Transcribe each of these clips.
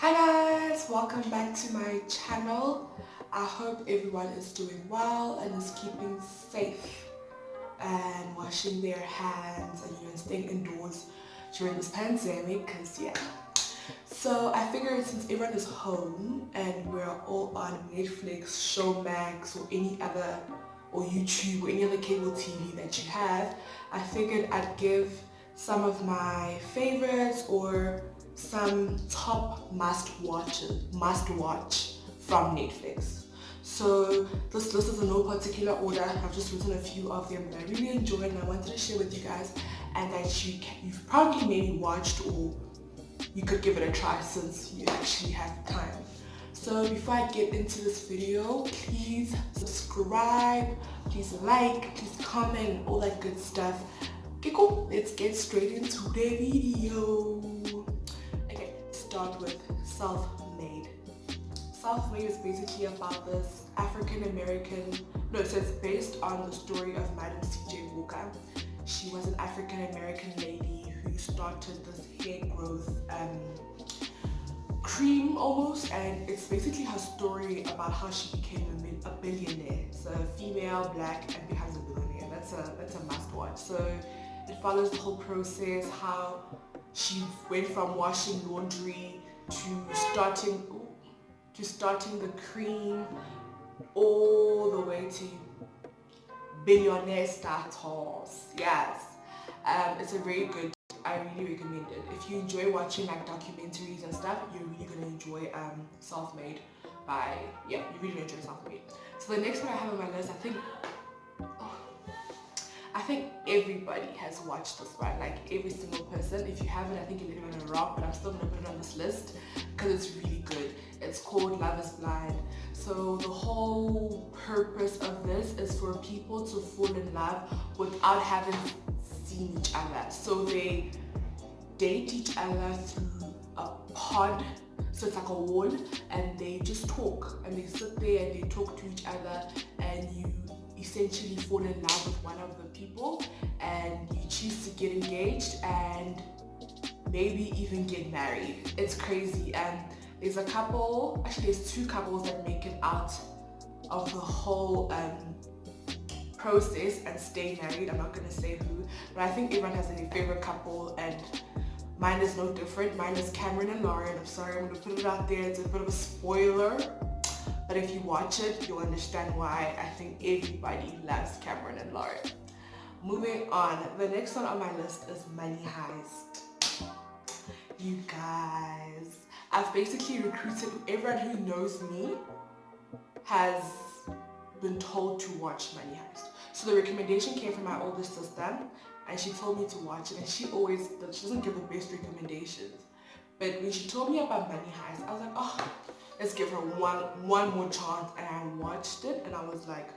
Hi guys, welcome back to my channel. I hope everyone is doing well and is keeping safe and washing their hands and staying indoors during this pandemic because So I figured since everyone is home and we're all on Netflix, Showmax or any other or YouTube or any other cable TV that you have, I figured I'd give some of my favorites or some top must watch from Netflix. So this list is in no particular order. I've just written a few of them that I really enjoy and I wanted to share with you guys, and that you've probably maybe watched or you could give it a try since you actually have time. So before I get into this video, please subscribe, please like, please comment, all that good stuff. Okay, cool. Let's get straight into the video. Okay, start with Self-Made. Self-Made is basically about this so it's based on the story of Madam C.J. Walker. She was an African-American lady who started this hair growth cream almost, and it's basically her story about how she became a billionaire. So female, black, and becomes a billionaire. That's a must watch. So it follows the whole process, how she went from washing laundry to starting the cream, all the way to billionaire status. Yes. It's a very good, I really recommend it. If you enjoy watching like documentaries and stuff, you're really gonna enjoy Self-Made you really enjoy Self-Made. So the next one I have on my list, I think everybody has watched this one, like every single person. If you haven't, I think you're living on a rock, but I'm still gonna put it on this list because it's really good. It's called Love is Blind. So the whole purpose of this is for people to fall in love without having seen each other. So they date each other through a pod, so it's like a wall, and they just talk and they sit there and they talk to each other, and you essentially fall in love with one of the people and you choose to get engaged and maybe even get married. It's crazy. And there's two couples that make it out of the whole process and stay married. I'm not gonna say who, but I think everyone has a favorite couple, and mine is no different. Mine is Cameron and Lauren. I'm sorry, I'm gonna put it out there. It's a bit of a spoiler, but if you watch it, you'll understand why. I think everybody loves Cameron and Lauren. Moving on, the next one on my list is Money Heist. You guys, I've basically recruited everyone who knows me has been told to watch Money Heist. So the recommendation came from my oldest sister, and she told me to watch it, and she doesn't give the best recommendations. But when she told me about Money Heist, I was like, oh, let's give her one more chance. And I watched it and I was like,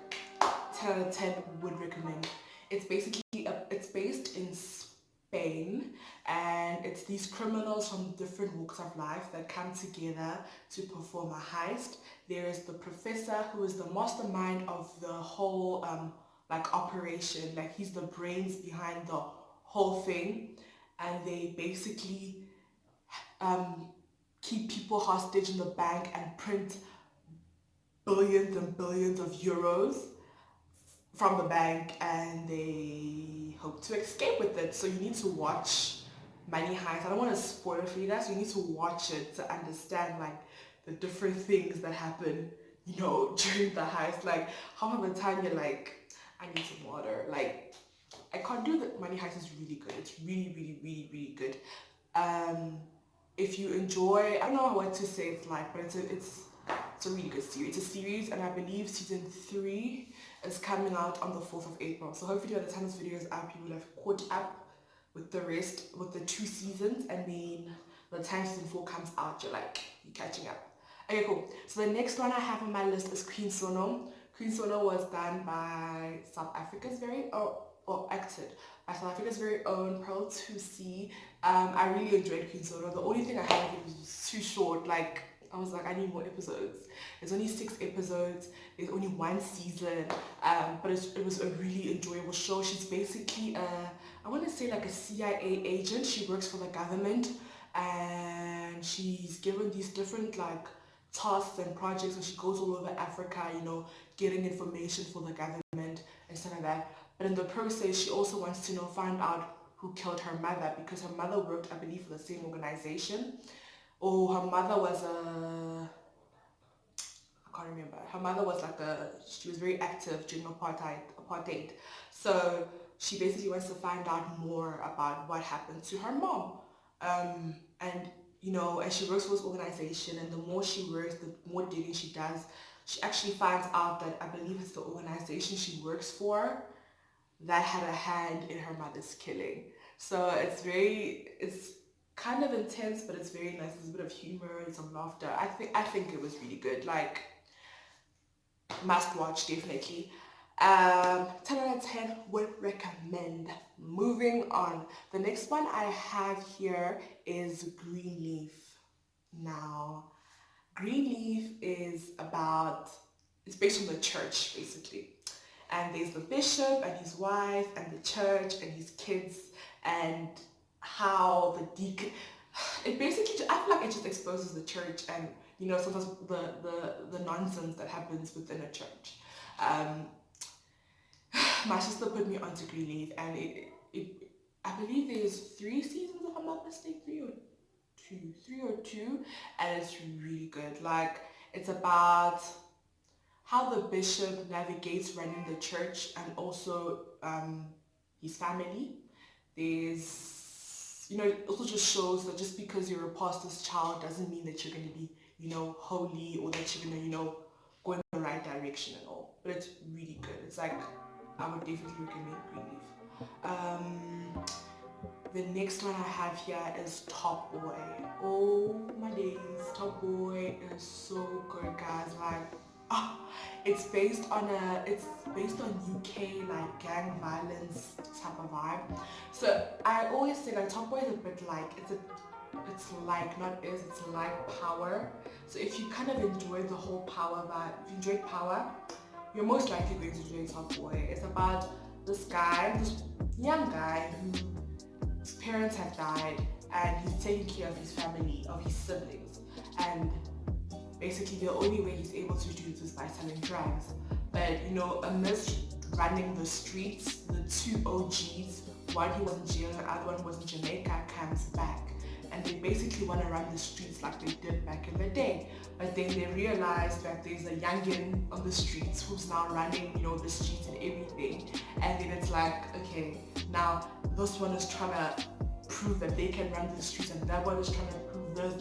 10 out of 10 would recommend. It's based in Spain, and it's these criminals from different walks of life that come together to perform a heist. There is the professor who is the mastermind of the whole operation, like he's the brains behind the whole thing, and they basically keep people hostage in the bank and print billions and billions of euros from the bank, and they hope to escape with it. So you need to watch Money Heist. I don't want to spoil it for you guys. You need to watch it to understand like the different things that happen, during the heist. Like half of the time you're like, I need some water. Like I can't do that. Money Heist is really good. It's really, really, really, really good. If you enjoy, I don't know what to say it's like, but it's a really good series. It's a series, and I believe season 3 is coming out on the 4th of April. So hopefully by the time this video is up, you will have caught up with the rest, with the 2 seasons, and then by the time season 4 comes out, you're catching up. Okay, cool. So the next one I have on my list is Queen Sono. Queen Sono was done by acted by South Africa's very own Pearl 2C. I really enjoyed Queen Sono. The only thing I had was too short. Like I was like, I need more episodes. There's only 6 episodes. There's only 1 season. But it was a really enjoyable show. She's basically I want to say like a CIA agent. She works for the government, and and she's given these different like tasks and projects, and she goes all over Africa, you know, getting information for the government and stuff like that. But in the process, she also wants to, you know, find out who killed her mother, because her mother worked, I believe, for the same organization, or her mother was a, I can't remember. Her mother was like she was very active during apartheid. So she basically wants to find out more about what happened to her mom. And you know, and she works for this organization, and the more she works, the more digging she does, she actually finds out that, I believe it's the organization she works for that had a hand in her mother's killing. So it's kind of intense, but it's very nice. There's a bit of humor and some laughter. I think it was really good. Like, must watch, definitely. 10 out of 10 would recommend. Moving on, the next one I have here is Greenleaf. Now, Greenleaf is about, it's based on the church basically, and there's the bishop and his wife and the church and his kids, and how the deacon, it basically, I feel like it just exposes the church, and you know, sometimes the nonsense that happens within a church. My sister put me onto Greenleaf, and it I believe there's 3 seasons, if I'm not mistaken, three or two, and it's really good. Like, it's about how the bishop navigates running the church, and also his family. There's, you know, it also just shows that just because you're a pastor's child doesn't mean that you're going to be, you know, holy, or that you're going to, you know, go in the right direction and all. But it's really good. It's like, I would definitely recommend Greenleaf. The next one I have here is Top Boy. Oh my days, Top Boy is so good, guys. Like, it's based on UK like gang violence type of vibe. So I always say like Top Boy is a bit like, it's like Power. So if you kind of enjoy the whole Power vibe, if you enjoy Power, you're most likely going to enjoy Top Boy. It's about this young guy whose parents have died, and he's taking care of his family, of his siblings, and basically the only way he's able to do it is by selling drugs. But you know, amidst running the streets, the 2 OGs, one who was in jail and the other one was in Jamaica, comes back, and they basically want to run the streets like they did back in the day. But then they realize that there's a youngin on the streets who's now running, you know, the streets and everything. And then it's like, okay, now this one is trying to prove that they can run the streets, and that one is trying to prove this.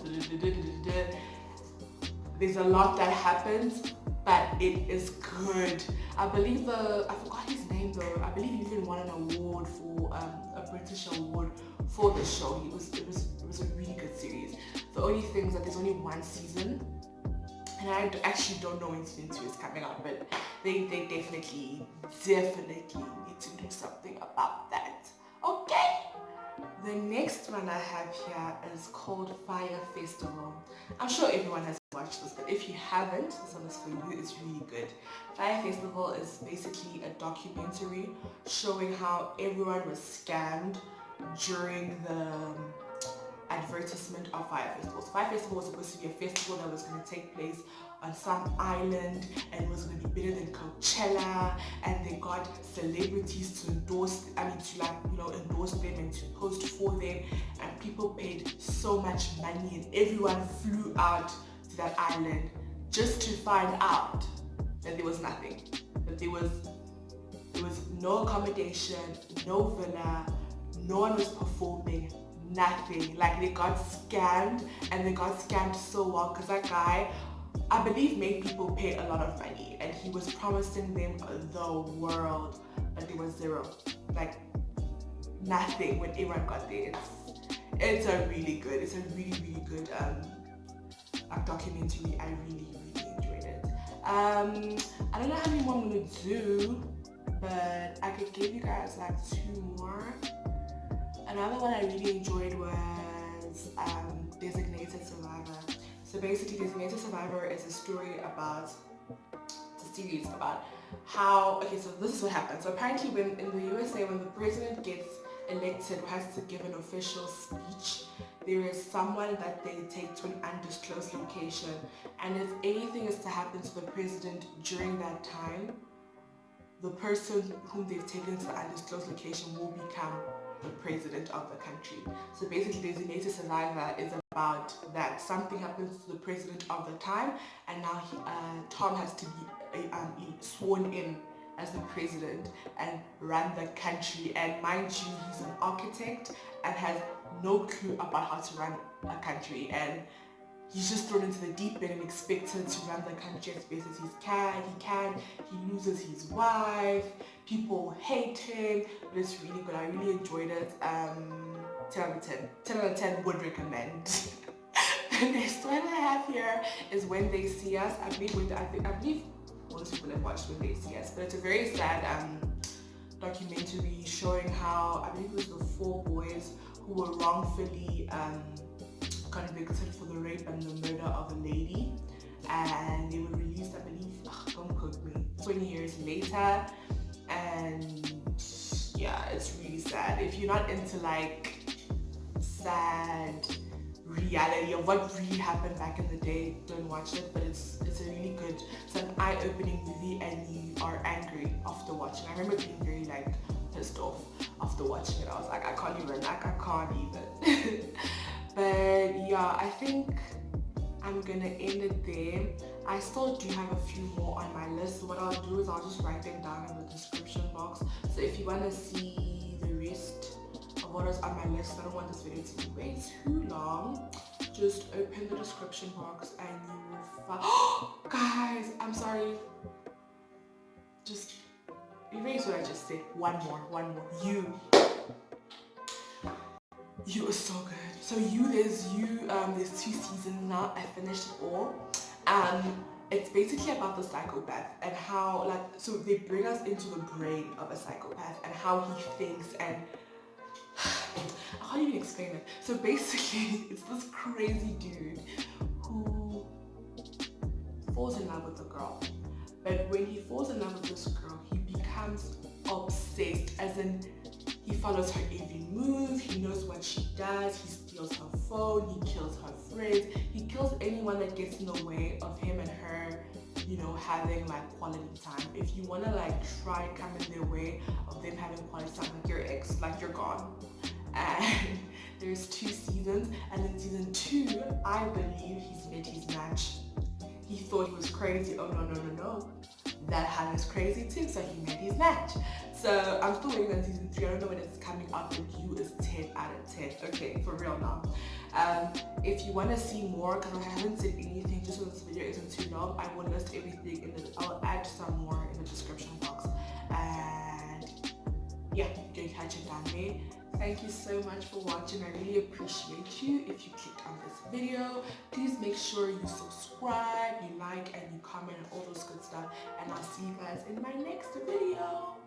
There's a lot that happens, but it is good. I believe I forgot his name though. I believe he even won an award for a British award for the show. It was a really good series. The only thing is that there's only 1 season, and I actually don't know when season 2 is coming out, but they definitely need to do something about that. Okay. The next one I have here is called Fyre Festival. I'm sure everyone has watched this, but if you haven't, this one is for you. It's really good. Fyre Festival is basically a documentary showing how everyone was scammed during the advertisement of Fyre Festival. So Fyre Festival was supposed to be a festival that was going to take place on some island, and it was going to be bigger than Coachella, and they got celebrities to endorse them and to post for them, and people paid so much money, and everyone flew out to that island just to find out that there was nothing, that there was no accommodation, no villa, no one was performing, nothing. Like, they got scammed, and they got scammed so well, because that guy, I believe, made people pay a lot of money, and he was promising them the world, but there was zero, like nothing when everyone got there. It's a really good documentary. I really enjoyed it. I don't know how many more I'm gonna do, but I could give you guys like 2 more. Another one I really enjoyed was Designated Survivor. So basically, Designated Survivor is a story about, it's a series about how, okay, so this is what happens. So apparently in the USA, when the president gets elected or has to give an official speech, there is someone that they take to an undisclosed location, and if anything is to happen to the president during that time, the person whom they've taken to the undisclosed location will become the president of the country. So basically, Designated Survivor is about that. Something happens to the president of the time, and now Tom has to be sworn in as the president and run the country. And mind you, he's an architect and has no clue about how to run a country, and he's just thrown into the deep end and expected to run the country as best as he loses his wife, people hate him, but it's really good. I really enjoyed it. 10 out of 10. 10 out of 10 would recommend. The next one I have here is When They See Us. I believe most people have watched When They See Us, but it's a very sad documentary showing how, I believe it was the 4 boys who were wrongfully convicted for the rape and the murder of a lady, and they were released, I believe, don't quote me, 20 years later. And yeah, it's really sad. If you're not into like sad reality of what really happened back in the day, don't watch it. But it's a really good, it's an eye-opening movie, and you are angry after watching. I remember being very like pissed off after watching it. I was like, I can't even. But yeah, I think I'm gonna end it there. I still do have a few more on my list, so what I'll do is I'll just write them down in the description box. So if you want to see the rest of what is on my list, I don't want this video to be way too long, just open the description box and you will find guys, I'm sorry, just erase what I just said. One more. You are so good. So there's 2 seasons now. I finished it all. It's basically about the psychopath and how, like, so they bring us into the brain of a psychopath and how he thinks, and I can't even explain it. So basically, it's this crazy dude who falls in love with a girl, but when he falls in love with this girl, he becomes obsessed, as in he follows her every move, he knows what she does, he steals her phone, he kills her friends, he kills anyone that gets in the way of him and her, you know, having like quality time. If you want to like try and come in their way of them having quality time, like your ex, like you're gone. And there's 2 seasons, and in season 2, I believe he's met his match. He thought he was crazy. Oh no. That Han is crazy too, so he met his match. So I'm still waiting on season 3. I don't know when it's coming out, but you is 10 out of 10. Okay, for real now. If you want to see more, because I haven't said anything, just so this video isn't too long, I will list everything in the, I'll add some more in the description box. And yeah, you can catch it down there. Thank you so much for watching. I really appreciate you. If you clicked on this video, please make sure you subscribe, you like, and you comment, and all those good stuff. And I'll see you guys in my next video.